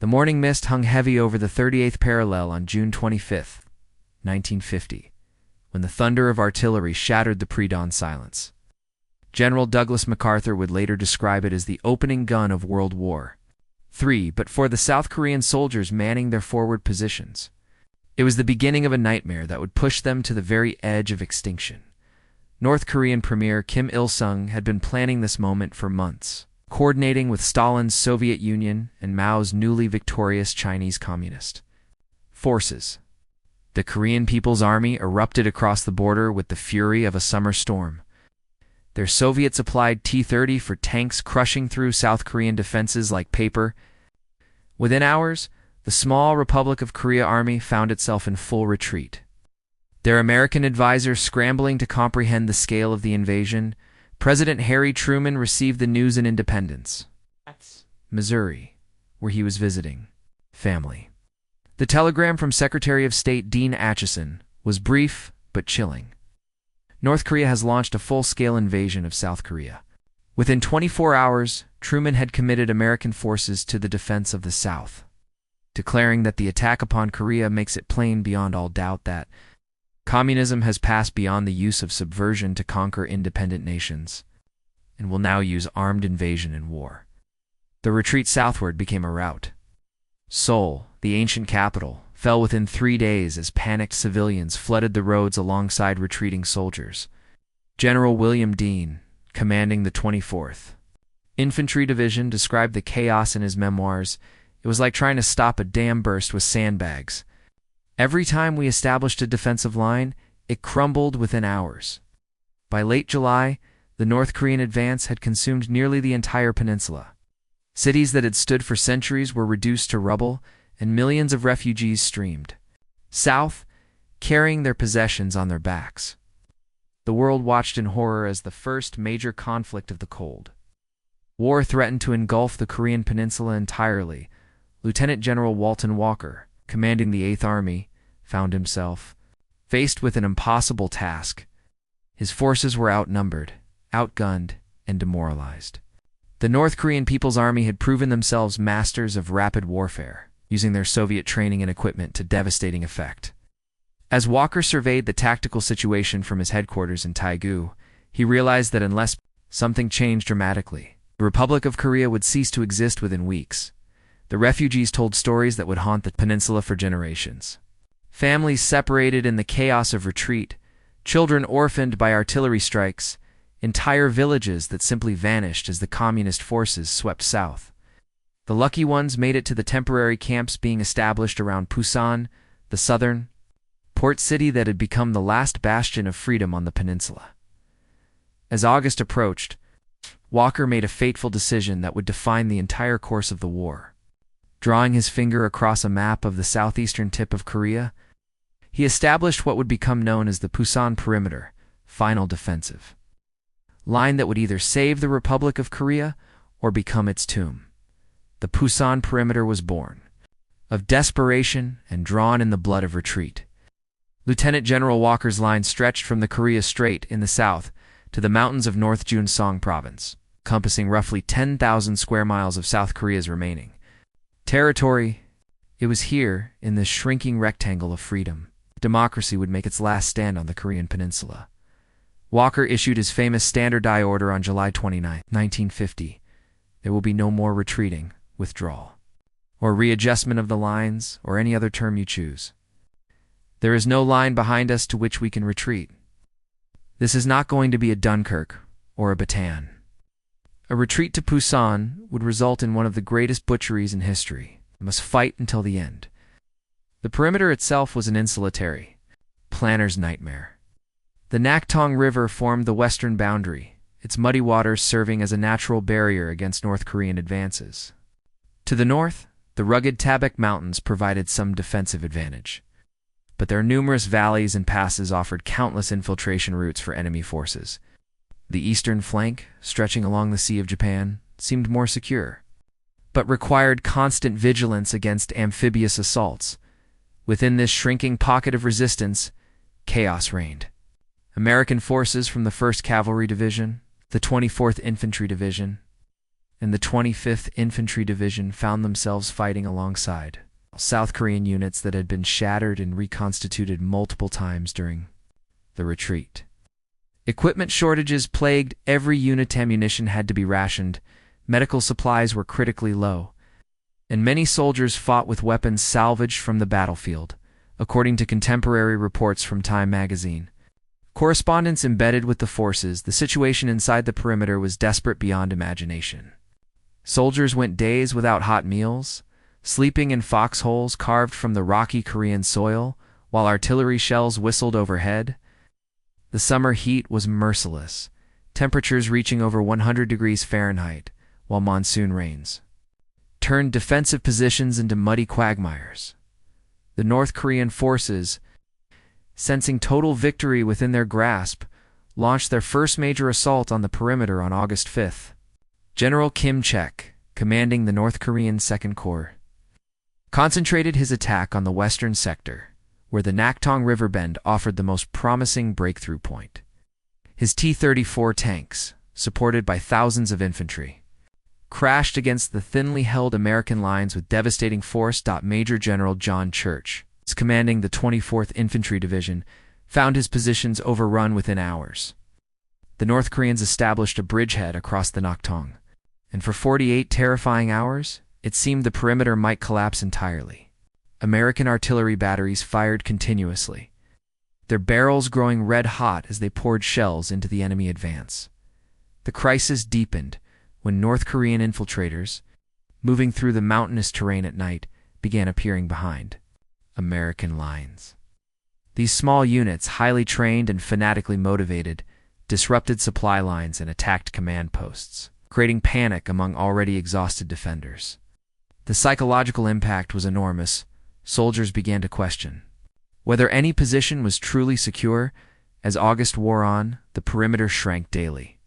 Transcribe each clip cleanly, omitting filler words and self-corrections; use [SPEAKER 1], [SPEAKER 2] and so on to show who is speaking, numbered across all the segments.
[SPEAKER 1] The morning mist hung heavy over the 38th parallel on June 25, 1950, when the thunder of artillery shattered the pre-dawn silence. General Douglas MacArthur would later describe it as the opening gun of World War III, but for the South Korean soldiers manning their forward positions, it was the beginning of a nightmare that would push them to the very edge of extinction. North Korean Premier Kim Il-sung had been planning this moment for months, coordinating with Stalin's Soviet Union and Mao's newly victorious Chinese Communist forces. The Korean People's Army erupted across the border with the fury of a summer storm. Their Soviet-supplied T-30 for tanks crushing through South Korean defenses like paper. Within hours, the small Republic of Korea army found itself in full retreat. Their American advisors scrambling to comprehend the scale of the invasion, President Harry Truman received the news in Independence, Missouri, where he was visiting family. The telegram from Secretary of State Dean Acheson was brief but chilling. North Korea has launched a full-scale invasion of South Korea. Within 24 hours, Truman had committed American forces to the defense of the South, declaring that the attack upon Korea makes it plain beyond all doubt that communism has passed beyond the use of subversion to conquer independent nations, and will now use armed invasion and war. The retreat southward became a rout. Seoul, the ancient capital, fell within 3 days as panicked civilians flooded the roads alongside retreating soldiers. General William Dean, commanding the 24th Infantry Division, described the chaos in his memoirs. It was like trying to stop a dam burst with sandbags. Every time we established a defensive line, it crumbled within hours. By late July, the North Korean advance had consumed nearly the entire peninsula. Cities that had stood for centuries were reduced to rubble, and millions of refugees streamed south, carrying their possessions on their backs. The world watched in horror as the first major conflict of the Cold War threatened to engulf the Korean peninsula entirely. Lieutenant General Walton Walker, commanding the 8th Army, found himself faced with an impossible task. His forces were outnumbered, outgunned, and demoralized. The North Korean People's Army had proven themselves masters of rapid warfare, using their Soviet training and equipment to devastating effect. As Walker surveyed the tactical situation from his headquarters in Taegu, he realized that unless something changed dramatically, the Republic of Korea would cease to exist within weeks. The refugees told stories that would haunt the peninsula for generations. Families separated in the chaos of retreat, children orphaned by artillery strikes, entire villages that simply vanished as the communist forces swept south. The lucky ones made it to the temporary camps being established around Pusan, the southern port city that had become the last bastion of freedom on the peninsula. As August approached, Walker made a fateful decision that would define the entire course of the war. Drawing his finger across a map of the southeastern tip of Korea, he established what would become known as the Pusan Perimeter, final defensive line that would either save the Republic of Korea or become its tomb. The Pusan Perimeter was born of desperation and drawn in the blood of retreat. Lieutenant General Walker's line stretched from the Korea Strait in the south to the mountains of North Junsong Province, encompassing roughly 10,000 square miles of South Korea's remaining territory. It was here, in this shrinking rectangle of freedom, democracy would make its last stand on the Korean peninsula. Walker issued his famous Standard Die Order on July 29, 1950. There will be no more retreating, withdrawal, or readjustment of the lines, or any other term you choose. There is no line behind us to which we can retreat. This is not going to be a Dunkirk or a Bataan. A retreat to Pusan would result in one of the greatest butcheries in history. We must fight until the end. The perimeter itself was an insolitary planner's nightmare. The Naktong River formed the western boundary, its muddy waters serving as a natural barrier against North Korean advances. To the north, the rugged Tabac Mountains provided some defensive advantage, but their numerous valleys and passes offered countless infiltration routes for enemy forces. The eastern flank, stretching along the Sea of Japan, seemed more secure, but required constant vigilance against amphibious assaults. Within this shrinking pocket of resistance, chaos reigned. American forces from the 1st Cavalry Division, the 24th Infantry Division, and the 25th Infantry Division found themselves fighting alongside South Korean units that had been shattered and reconstituted multiple times during the retreat. Equipment shortages plagued every unit. Ammunition had to be rationed, medical supplies were critically low, and many soldiers fought with weapons salvaged from the battlefield, according to contemporary reports from Time magazine. Correspondents embedded with the forces, the situation inside the perimeter was desperate beyond imagination. Soldiers went days without hot meals, sleeping in foxholes carved from the rocky Korean soil, while artillery shells whistled overhead. The summer heat was merciless, temperatures reaching over 100 degrees Fahrenheit, while monsoon rains turned defensive positions into muddy quagmires. The North Korean forces, sensing total victory within their grasp, launched their first major assault on the perimeter on August 5th. General Kim Chek, commanding the North Korean Second Corps, concentrated his attack on the western sector, where the Naktong River bend offered the most promising breakthrough point. His T-34 tanks, supported by thousands of infantry, crashed against the thinly held American lines with devastating force. Major General John Church, commanding the 24th Infantry Division, found his positions overrun within hours. The North Koreans established a bridgehead across the Naktong, and for 48 terrifying hours, it seemed the perimeter might collapse entirely. American artillery batteries fired continuously, their barrels growing red-hot as they poured shells into the enemy advance. The crisis deepened when North Korean infiltrators, moving through the mountainous terrain at night, began appearing behind American lines. These small units, highly trained and fanatically motivated, disrupted supply lines and attacked command posts, creating panic among already exhausted defenders. The psychological impact was enormous. Soldiers began to question whether any position was truly secure. As August wore on, the perimeter shrank daily.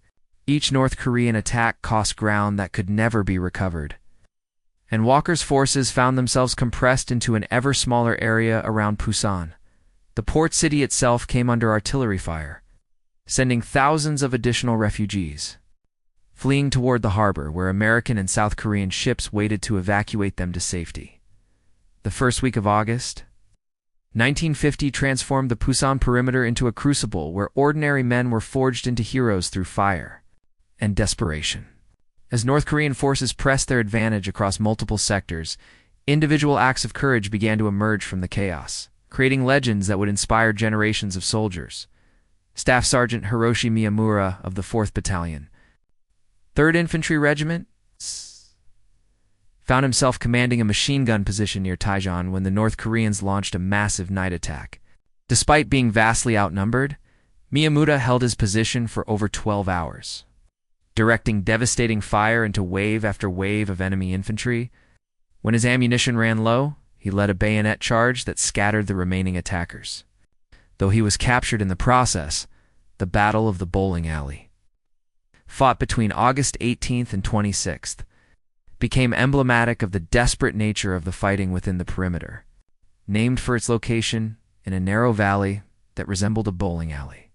[SPEAKER 1] Each North Korean attack cost ground that could never be recovered, and Walker's forces found themselves compressed into an ever smaller area around Pusan. The port city itself came under artillery fire, sending thousands of additional refugees fleeing toward the harbor, where American and South Korean ships waited to evacuate them to safety. The first week of August, 1950 transformed the Pusan perimeter into a crucible where ordinary men were forged into heroes through fire and desperation. As North Korean forces pressed their advantage across multiple sectors, individual acts of courage began to emerge from the chaos, creating legends that would inspire generations of soldiers. Staff Sergeant Hiroshi Miyamura of the 4th Battalion, 3rd Infantry Regiment, found himself commanding a machine gun position near Taijon when the North Koreans launched a massive night attack. Despite being vastly outnumbered, Miyamura held his position for over 12 hours, directing devastating fire into wave after wave of enemy infantry. When his ammunition ran low, he led a bayonet charge that scattered the remaining attackers. Though he was captured in the process, the Battle of the Bowling Alley, fought between August 18th and 26th, became emblematic of the desperate nature of the fighting within the perimeter, named for its location in a narrow valley that resembled a bowling alley.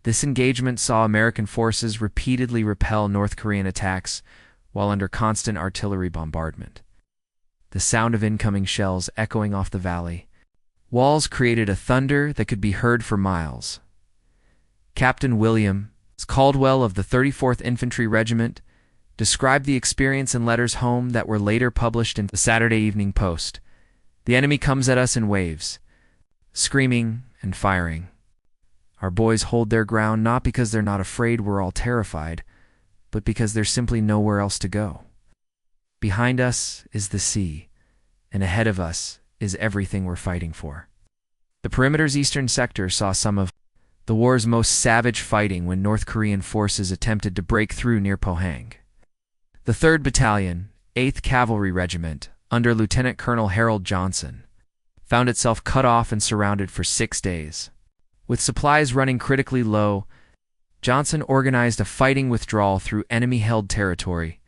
[SPEAKER 1] This engagement saw American forces repeatedly repel North Korean attacks while under constant artillery bombardment. The sound of incoming shells echoing off the valley walls created a thunder that could be heard for miles. Captain William Caldwell of the 34th Infantry Regiment described the experience in letters home that were later published in the Saturday Evening Post. "The enemy comes at us in waves, screaming and firing. Our boys hold their ground not because they're not afraid we're all terrified, but because there's simply nowhere else to go. Behind us is the sea, and ahead of us is everything we're fighting for." The perimeter's eastern sector saw some of the war's most savage fighting when North Korean forces attempted to break through near Pohang. The 3rd Battalion, 8th Cavalry Regiment, under Lieutenant Colonel Harold Johnson, found itself cut off and surrounded for 6 days. With supplies running critically low, Johnson organized a fighting withdrawal through enemy-held territory,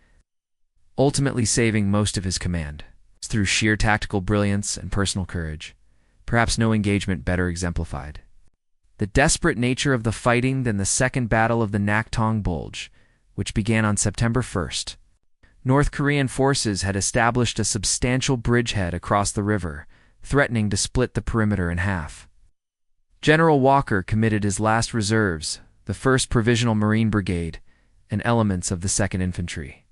[SPEAKER 1] ultimately saving most of his command. Through sheer tactical brilliance and personal courage, perhaps no engagement better exemplified the desperate nature of the fighting than the Second Battle of the Naktong Bulge, which began on September 1st. North Korean forces had established a substantial bridgehead across the river, threatening to split the perimeter in half. General Walker committed his last reserves, the 1st Provisional Marine Brigade, and elements of the 2nd Infantry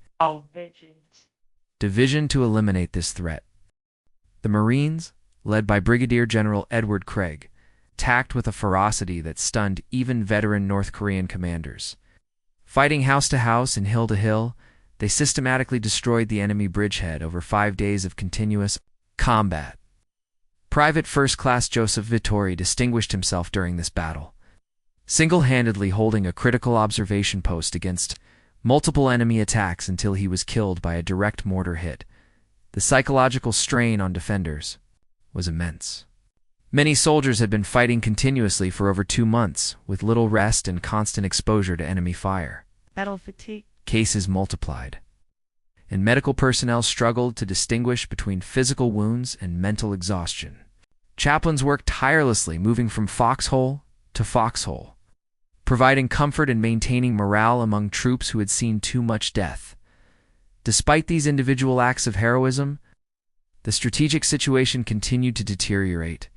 [SPEAKER 1] Division to eliminate this threat. The Marines, led by Brigadier General Edward Craig, attacked with a ferocity that stunned even veteran North Korean commanders. Fighting house to house and hill to hill, they systematically destroyed the enemy bridgehead over 5 days of continuous combat. Private First Class Joseph Vittori distinguished himself during this battle, single-handedly holding a critical observation post against multiple enemy attacks until he was killed by a direct mortar hit. The psychological strain on defenders was immense. Many soldiers had been fighting continuously for over 2 months, with little rest and constant exposure to enemy fire.
[SPEAKER 2] Battle fatigue.
[SPEAKER 1] Cases multiplied, and medical personnel struggled to distinguish between physical wounds and mental exhaustion. Chaplains worked tirelessly, moving from foxhole to foxhole, providing comfort and maintaining morale among troops who had seen too much death. Despite these individual acts of heroism, the strategic situation continued to deteriorate.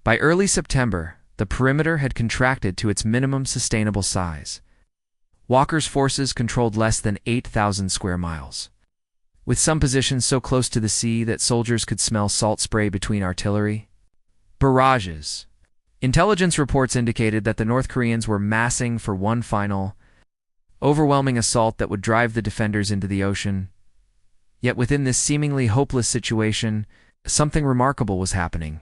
[SPEAKER 1] By early September, the perimeter had contracted to its minimum sustainable size. Walker's forces controlled less than 8,000 square miles, with some positions so close to the sea that soldiers could smell salt spray between artillery. Barrages. Intelligence reports indicated that the North Koreans were massing for one final, overwhelming assault that would drive the defenders into the ocean. Yet within this seemingly hopeless situation, something remarkable was happening.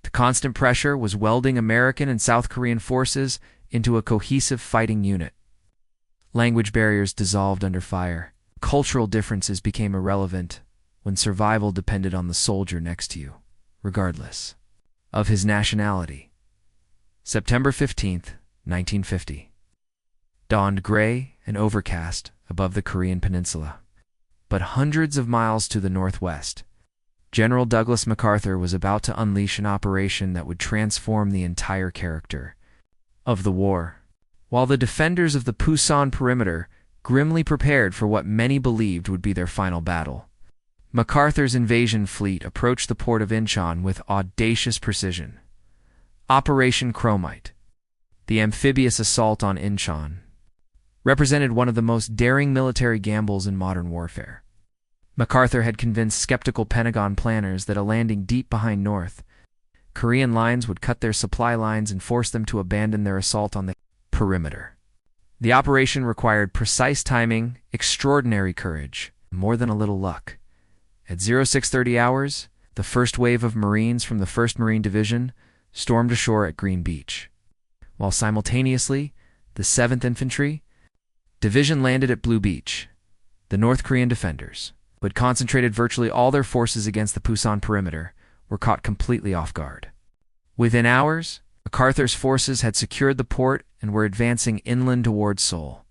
[SPEAKER 1] The constant pressure was welding American and South Korean forces into a cohesive fighting unit. Language barriers dissolved under fire. Cultural differences became irrelevant when survival depended on the soldier next to you, regardless of his nationality. September 15th, 1950. Dawned gray and overcast above the Korean peninsula. But hundreds of miles to the northwest, General Douglas MacArthur was about to unleash an operation that would transform the entire character of the war. While the defenders of the Pusan perimeter grimly prepared for what many believed would be their final battle, MacArthur's invasion fleet approached the port of Incheon with audacious precision. Operation Chromite, the amphibious assault on Incheon, represented one of the most daring military gambles in modern warfare. MacArthur had convinced skeptical Pentagon planners that a landing deep behind North Korean lines would cut their supply lines and force them to abandon their assault on the perimeter. The operation required precise timing, extraordinary courage, more than a little luck. At 0630 hours, the first wave of Marines from the 1st Marine Division stormed ashore at Green Beach, while simultaneously, the 7th Infantry Division landed at Blue Beach. The North Korean defenders, who had concentrated virtually all their forces against the Pusan perimeter, were caught completely off guard. Within hours, MacArthur's forces had secured the port and were advancing inland towards Seoul.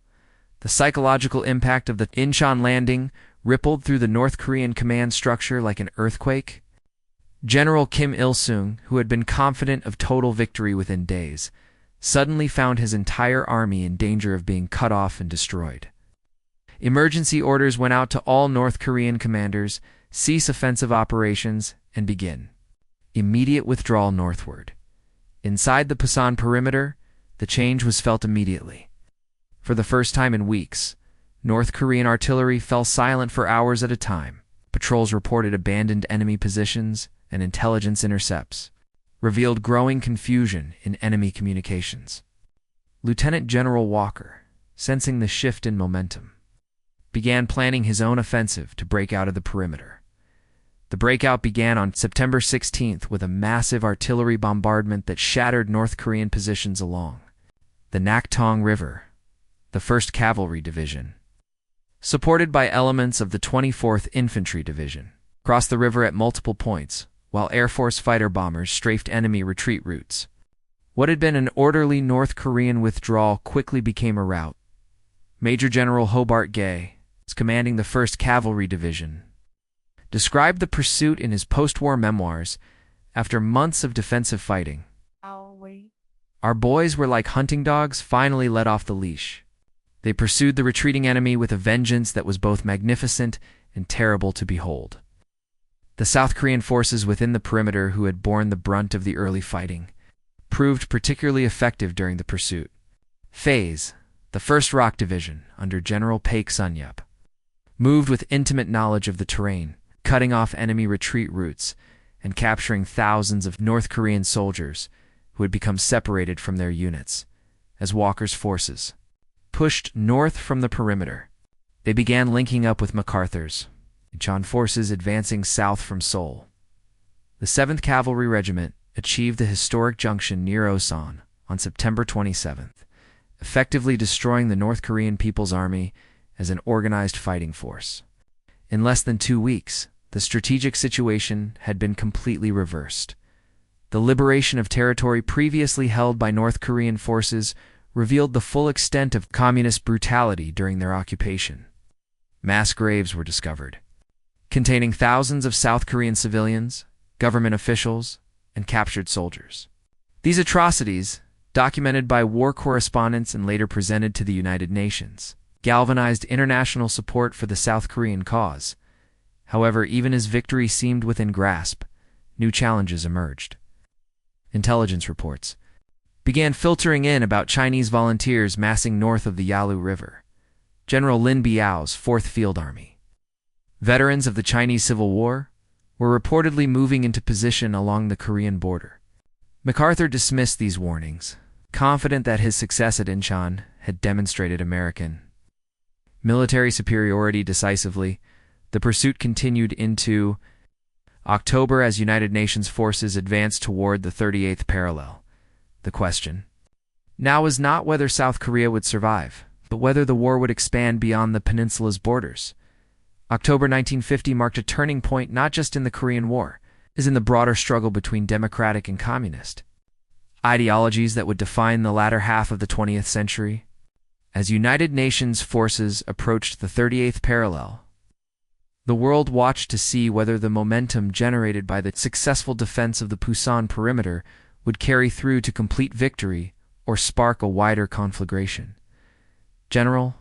[SPEAKER 1] The psychological impact of the Incheon landing rippled through the North Korean command structure like an earthquake. General Kim Il-sung, who had been confident of total victory within days, suddenly found his entire army in danger of being cut off and destroyed. Emergency orders went out to all North Korean commanders: cease offensive operations and begin immediate withdrawal northward. Inside the Pusan perimeter, the change was felt immediately. For the first time in weeks, North Korean artillery fell silent for hours at a time. Patrols reported abandoned enemy positions, and intelligence intercepts revealed growing confusion in enemy communications. Lieutenant General Walker, sensing the shift in momentum, began planning his own offensive to break out of the perimeter. The breakout began on September 16th with a massive artillery bombardment that shattered North Korean positions along the Naktong River. The 1st Cavalry Division, supported by elements of the 24th Infantry Division, crossed the river at multiple points, while Air Force fighter bombers strafed enemy retreat routes. What had been an orderly North Korean withdrawal quickly became a rout. Major General Hobart Gay, commanding the 1st Cavalry Division, described the pursuit in his post-war memoirs. After months of defensive fighting, "Our boys were like hunting dogs finally let off the leash. They pursued the retreating enemy with a vengeance that was both magnificent and terrible to behold. The South Korean forces within the perimeter, who had borne the brunt of the early fighting, proved particularly effective during the pursuit. Phase, the 1st Rock Division, under General Paik Sun-yup, moved with intimate knowledge of the terrain, cutting off enemy retreat routes and capturing thousands of North Korean soldiers who had become separated from their units. As Walker's forces pushed north from the perimeter, they began linking up with MacArthur's Incheon forces advancing south from Seoul. The 7th Cavalry Regiment achieved the historic junction near Osan on September 27th, effectively destroying the North Korean People's Army as an organized fighting force. In less than 2 weeks, the strategic situation had been completely reversed. The liberation of territory previously held by North Korean forces revealed the full extent of communist brutality during their occupation. Mass graves were discovered, containing thousands of South Korean civilians, government officials, and captured soldiers. These atrocities, documented by war correspondents and later presented to the United Nations, galvanized international support for the South Korean cause. However, even as victory seemed within grasp, new challenges emerged. Intelligence reports began filtering in about Chinese volunteers massing north of the Yalu River. General Lin Biao's 4th Field Army, veterans of the Chinese Civil War, were reportedly moving into position along the Korean border. MacArthur dismissed these warnings, confident that his success at Incheon had demonstrated American military superiority decisively. The pursuit continued into October as United Nations forces advanced toward the 38th parallel. The question now was not whether South Korea would survive, but whether the war would expand beyond the peninsula's borders. October 1950 marked a turning point not just in the Korean War, as in the broader struggle between democratic and communist ideologies that would define the latter half of the 20th century. As United Nations forces approached the 38th parallel, the world watched to see whether the momentum generated by the successful defense of the Pusan perimeter would carry through to complete victory or spark a wider conflagration. General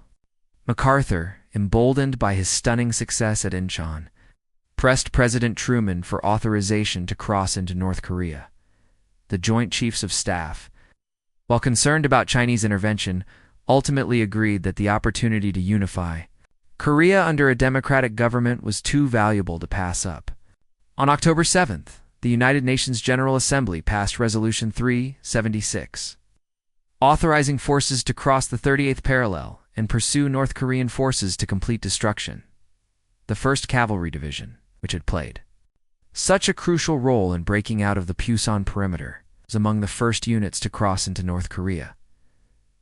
[SPEAKER 1] MacArthur, emboldened by his stunning success at Incheon, pressed President Truman for authorization to cross into North Korea. The Joint Chiefs of Staff, while concerned about Chinese intervention, ultimately agreed that the opportunity to unify Korea under a democratic government was too valuable to pass up. On October 7th, the United Nations General Assembly passed Resolution 376, authorizing forces to cross the 38th parallel and pursue North Korean forces to complete destruction. The 1st Cavalry Division, which had played such a crucial role in breaking out of the Pusan perimeter, was among the first units to cross into North Korea.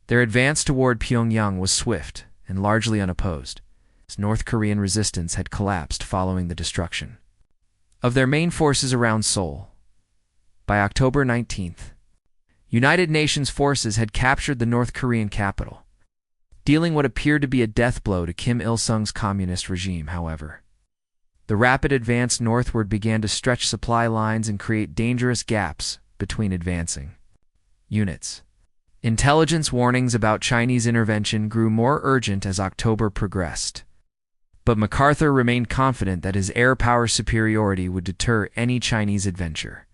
[SPEAKER 1] Their advance toward Pyongyang was swift and largely unopposed, as North Korean resistance had collapsed following the destruction of their main forces around Seoul. By October 19th, United Nations forces had captured the North Korean capital, dealing what appeared to be a death blow to Kim Il-sung's communist regime. However, the rapid advance northward began to stretch supply lines and create dangerous gaps between advancing units. Intelligence warnings about Chinese intervention grew more urgent as October progressed, but MacArthur remained confident that his air power superiority would deter any Chinese adventure.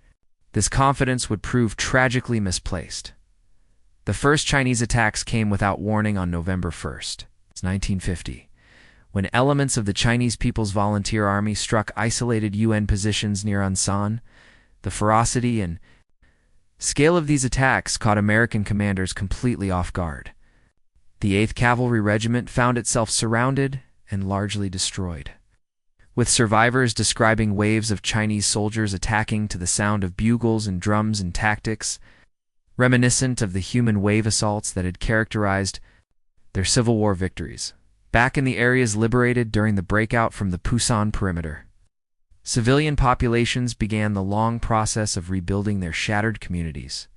[SPEAKER 1] This confidence would prove tragically misplaced. The first Chinese attacks came without warning on November 1st, 1950, when elements of the Chinese People's Volunteer Army struck isolated UN positions near Unsan. The ferocity and scale of these attacks caught American commanders completely off guard. The 8th Cavalry Regiment found itself surrounded and largely destroyed, with survivors describing waves of Chinese soldiers attacking to the sound of bugles and drums and tactics reminiscent of the human wave assaults that had characterized their Civil War victories. Back in the areas liberated during the breakout from the Pusan perimeter, civilian populations began the long process of rebuilding their shattered communities.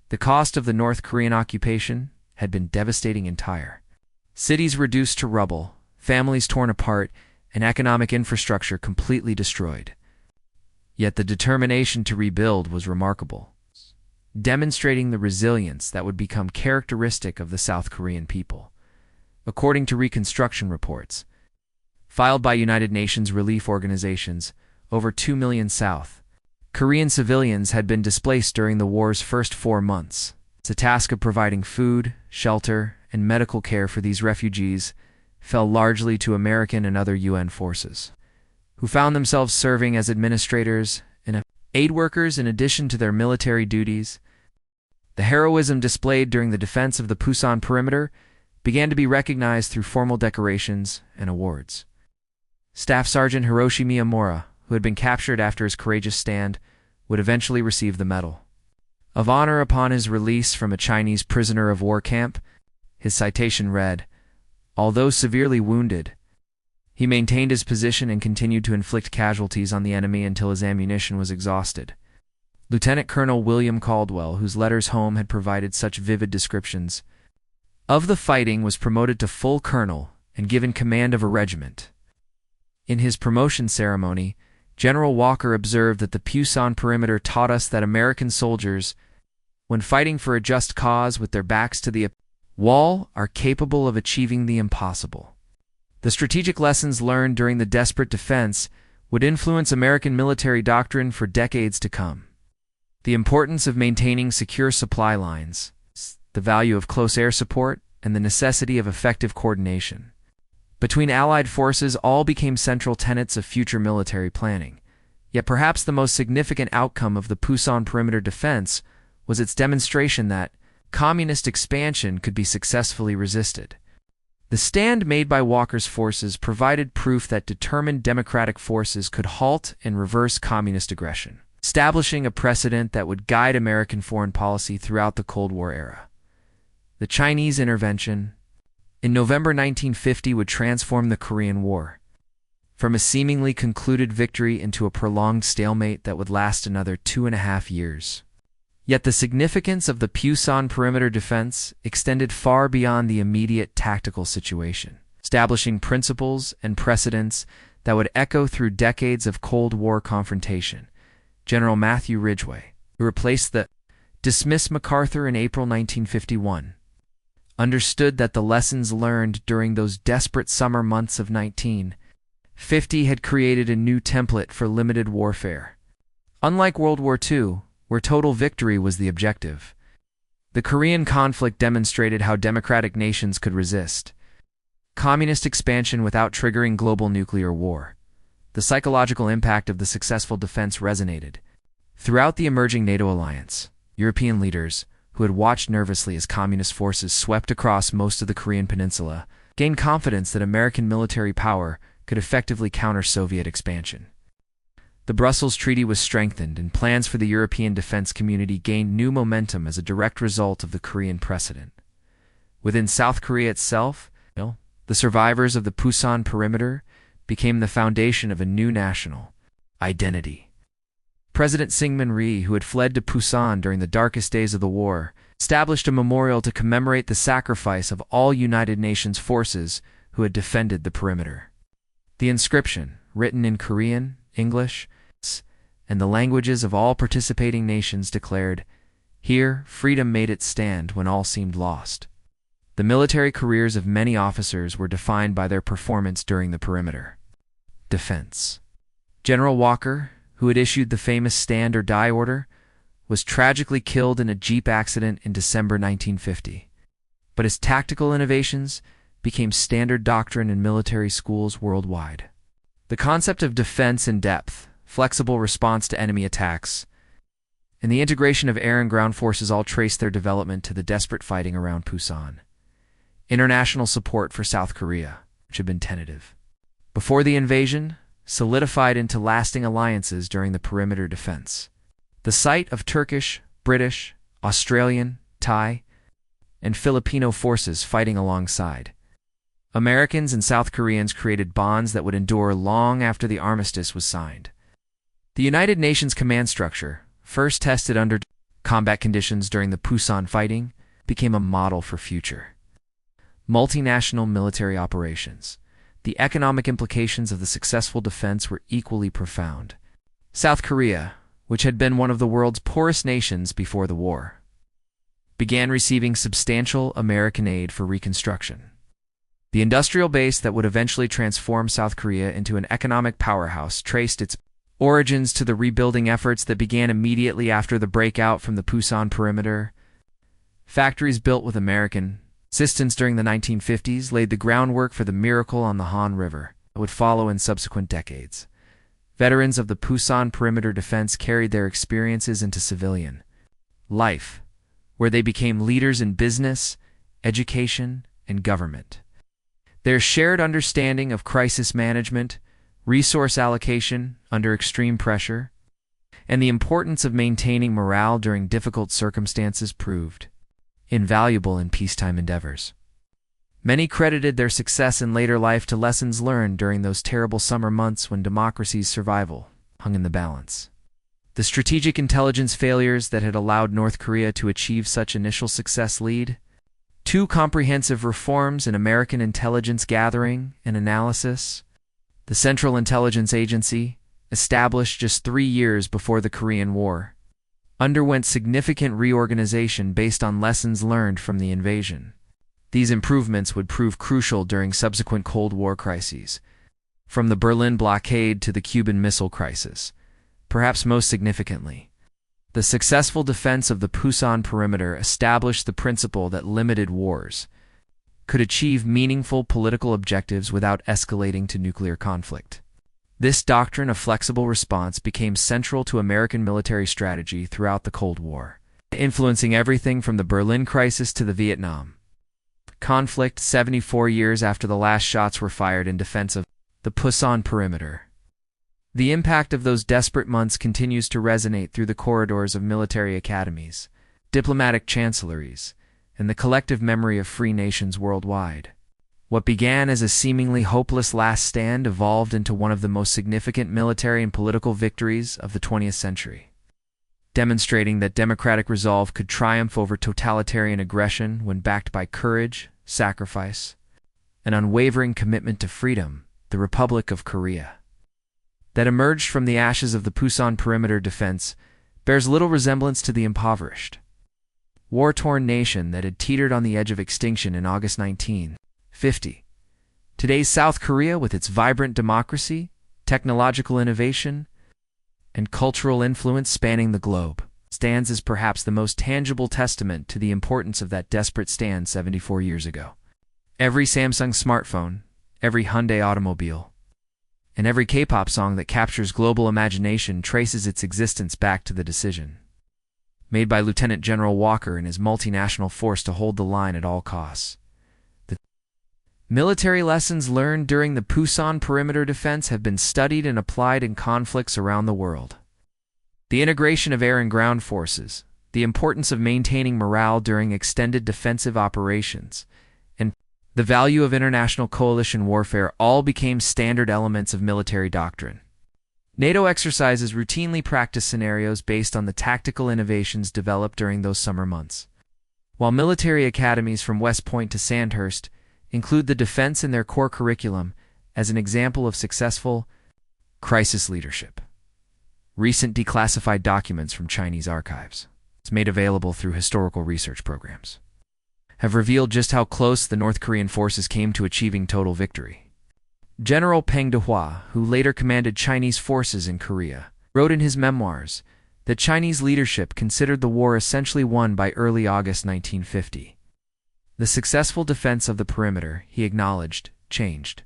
[SPEAKER 1] The cost of the North Korean occupation had been devastating. Entire cities reduced to rubble, families torn apart, and economic infrastructure completely destroyed. Yet the determination to rebuild was remarkable, demonstrating the resilience that would become characteristic of the South Korean people. according to reconstruction reports filed by United Nations relief organizations. Over 2 million South Korean civilians had been displaced during the war's first 4 months. The task of providing food, shelter, and medical care for these refugees fell largely to American and other UN forces, who found themselves serving as administrators and aid workers in addition to their military duties. The heroism displayed during the defense of the Pusan perimeter began to be recognized through formal decorations and awards. Staff Sergeant Hiroshi Miyamura, who had been captured after his courageous stand, would eventually receive the Medal of Honor upon his release from a Chinese prisoner of war camp. His citation read, "Although severely wounded, he maintained his position and continued to inflict casualties on the enemy until his ammunition was exhausted." Lieutenant Colonel William Caldwell, whose letters home had provided such vivid descriptions of the fighting, was promoted to full colonel and given command of a regiment. In his promotion ceremony, General Walker observed that the Pusan perimeter taught us that American soldiers, when fighting for a just cause with their backs to the wall, are capable of achieving the impossible. The strategic lessons learned during the desperate defense would influence American military doctrine for decades to come. The importance of maintaining secure supply lines, the value of close air support, and the necessity of effective coordination between Allied forces all became central tenets of future military planning. Yet perhaps the most significant outcome of the Pusan perimeter defense was its demonstration that communist expansion could be successfully resisted. The stand made by Walker's forces provided proof that determined democratic forces could halt and reverse communist aggression, establishing a precedent that would guide American foreign policy throughout the Cold War era. The Chinese intervention in November 1950 would transform the Korean War from a seemingly concluded victory into a prolonged stalemate that would last another 2.5 years. Yet the significance of the Pusan perimeter defense extended far beyond the immediate tactical situation, establishing principles and precedents that would echo through decades of Cold War confrontation. General Matthew Ridgway, who replaced the dismissed MacArthur in April 1951, understood that the lessons learned during those desperate summer months of 1950 had created a new template for limited warfare. Unlike World War II, where total victory was the objective, the Korean conflict demonstrated how democratic nations could resist communist expansion without triggering global nuclear war. The psychological impact of the successful defense resonated throughout the emerging NATO alliance. European leaders, who had watched nervously as communist forces swept across most of the Korean peninsula, gained confidence that American military power could effectively counter Soviet expansion. The Brussels Treaty was strengthened, and plans for the European defense community gained new momentum as a direct result of the Korean precedent. Within South Korea itself, the survivors of the Pusan perimeter became the foundation of a new national identity. President Syngman Rhee, who had fled to Pusan during the darkest days of the war, established a memorial to commemorate the sacrifice of all United Nations forces who had defended the perimeter. The inscription, written in Korean, English, and the languages of all participating nations, declared, "Here, freedom made its stand when all seemed lost." The military careers of many officers were defined by their performance during the perimeter defense. General Walker, who had issued the famous Stand or Die order, was tragically killed in a jeep accident in December 1950. But his tactical innovations became standard doctrine in military schools worldwide. The concept of defense in depth, flexible response to enemy attacks, and the integration of air and ground forces all traced their development to the desperate fighting around Pusan. International support for South Korea, which had been tentative before the invasion, solidified into lasting alliances during the perimeter defense. The sight of Turkish, British, Australian, Thai, and Filipino forces fighting alongside Americans and South Koreans created bonds that would endure long after the armistice was signed. The United Nations command structure, first tested under combat conditions during the Pusan fighting, became a model for future multinational military operations. The economic implications of the successful defense were equally profound. South Korea, which had been one of the world's poorest nations before the war, began receiving substantial American aid for reconstruction. The industrial base that would eventually transform South Korea into an economic powerhouse traced its origins to the rebuilding efforts that began immediately after the breakout from the Pusan perimeter. Factories built with American assistance during the 1950s laid the groundwork for the miracle on the Han River that would follow in subsequent decades. Veterans of the Pusan perimeter defense carried their experiences into civilian life, where they became leaders in business, education, and government. Their shared understanding of crisis management, resource allocation under extreme pressure, and the importance of maintaining morale during difficult circumstances proved invaluable in peacetime endeavors. Many credited their success in later life to lessons learned during those terrible summer months when democracy's survival hung in the balance. The strategic intelligence failures that had allowed North Korea to achieve such initial success lead to comprehensive reforms in American intelligence gathering and analysis. The Central Intelligence Agency, established just 3 years before the Korean War, underwent significant reorganization based on lessons learned from the invasion. These improvements would prove crucial during subsequent Cold War crises, from the Berlin blockade to the Cuban Missile Crisis. Perhaps most significantly, the successful defense of the Pusan perimeter established the principle that limited wars could achieve meaningful political objectives without escalating to nuclear conflict. This doctrine of flexible response became central to American military strategy throughout the Cold War, influencing everything from the Berlin crisis to the Vietnam conflict 74 years after the last shots were fired in defense of the Pusan perimeter. The impact of those desperate months continues to resonate through the corridors of military academies, diplomatic chancelleries, and the collective memory of free nations worldwide. What began as a seemingly hopeless last stand evolved into one of the most significant military and political victories of the 20th century, demonstrating that democratic resolve could triumph over totalitarian aggression when backed by courage, sacrifice, and unwavering commitment to freedom. The Republic of Korea, that emerged from the ashes of the Pusan perimeter defense, bears little resemblance to the impoverished, war-torn nation that had teetered on the edge of extinction in August 1950. Today's South Korea, with its vibrant democracy, technological innovation, and cultural influence spanning the globe, stands as perhaps the most tangible testament to the importance of that desperate stand 74 years ago. Every Samsung smartphone, every Hyundai automobile, and every K-pop song that captures global imagination traces its existence back to the decision made by Lieutenant General Walker and his multinational force to hold the line at all costs. The military lessons learned during the Pusan perimeter defense have been studied and applied in conflicts around the world. The integration of air and ground forces, the importance of maintaining morale during extended defensive operations, and the value of international coalition warfare all became standard elements of military doctrine. NATO exercises routinely practice scenarios based on the tactical innovations developed during those summer months, while military academies from West Point to Sandhurst include the defense in their core curriculum as an example of successful crisis leadership. Recent declassified documents from Chinese archives, made available through historical research programs, have revealed just how close the North Korean forces came to achieving total victory. General Peng Dehuai, who later commanded Chinese forces in Korea, wrote in his memoirs that Chinese leadership considered the war essentially won by early August 1950. The successful defense of the perimeter, he acknowledged, changed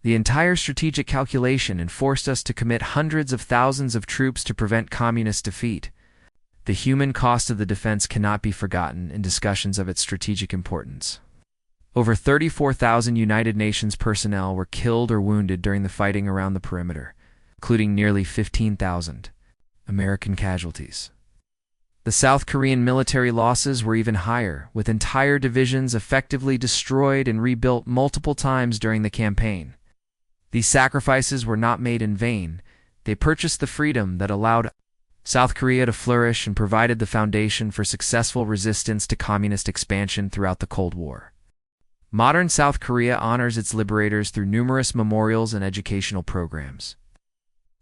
[SPEAKER 1] the entire strategic calculation and forced us to commit hundreds of thousands of troops to prevent communist defeat. The human cost of the defense cannot be forgotten in discussions of its strategic importance. Over 34,000 United Nations personnel were killed or wounded during the fighting around the perimeter, including nearly 15,000 American casualties. The South Korean military losses were even higher, with entire divisions effectively destroyed and rebuilt multiple times during the campaign. These sacrifices were not made in vain. They purchased the freedom that allowed South Korea to flourish and provided the foundation for successful resistance to communist expansion throughout the Cold War. Modern South Korea honors its liberators through numerous memorials and educational programs.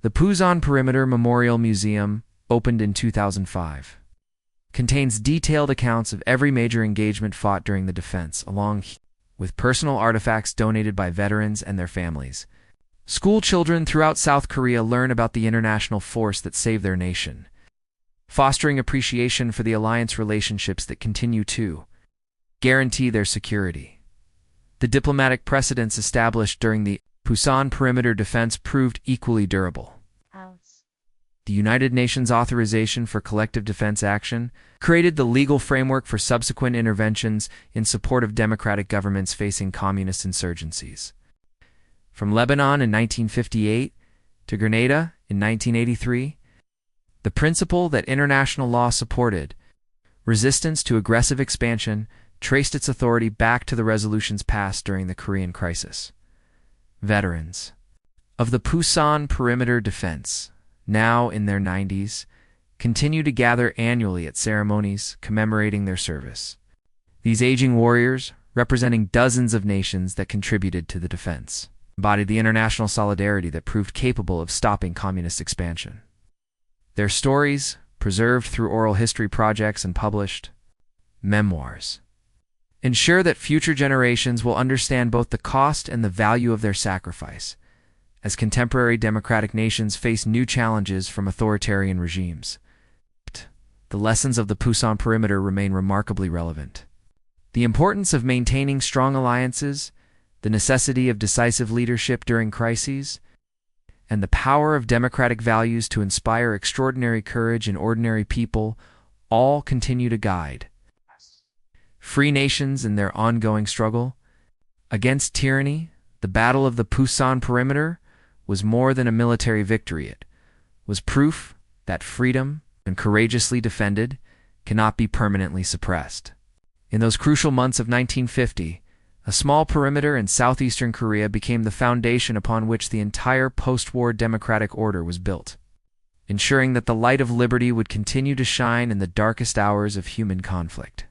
[SPEAKER 1] The Pusan Perimeter Memorial Museum, opened in 2005, contains detailed accounts of every major engagement fought during the defense, along with personal artifacts donated by veterans and their families. School children throughout South Korea learn about the international force that saved their nation, fostering appreciation for the alliance relationships that continue to guarantee their security. The diplomatic precedents established during the Pusan perimeter defense proved equally durable. The United Nations Authorization for Collective Defense Action created the legal framework for subsequent interventions in support of democratic governments facing communist insurgencies. From Lebanon in 1958 to Grenada in 1983, the principle that international law supported resistance to aggressive expansion traced its authority back to the resolutions passed during the Korean crisis. Veterans of the Pusan perimeter defense, now in their 90s, continue to gather annually at ceremonies commemorating their service. These aging warriors, representing dozens of nations that contributed to the defense, embodied the international solidarity that proved capable of stopping communist expansion. Their stories, preserved through oral history projects and published memoirs, ensure that future generations will understand both the cost and the value of their sacrifice, as contemporary democratic nations face new challenges from authoritarian regimes. The lessons of the Pusan perimeter remain remarkably relevant. The importance of maintaining strong alliances, the necessity of decisive leadership during crises, and the power of democratic values to inspire extraordinary courage in ordinary people all continue to guide free nations in their ongoing struggle against tyranny. The Battle of the Pusan perimeter was more than a military victory. It was proof that freedom, when courageously defended, cannot be permanently suppressed. In those crucial months of 1950, a small perimeter in southeastern Korea became the foundation upon which the entire post-war democratic order was built, ensuring that the light of liberty would continue to shine in the darkest hours of human conflict.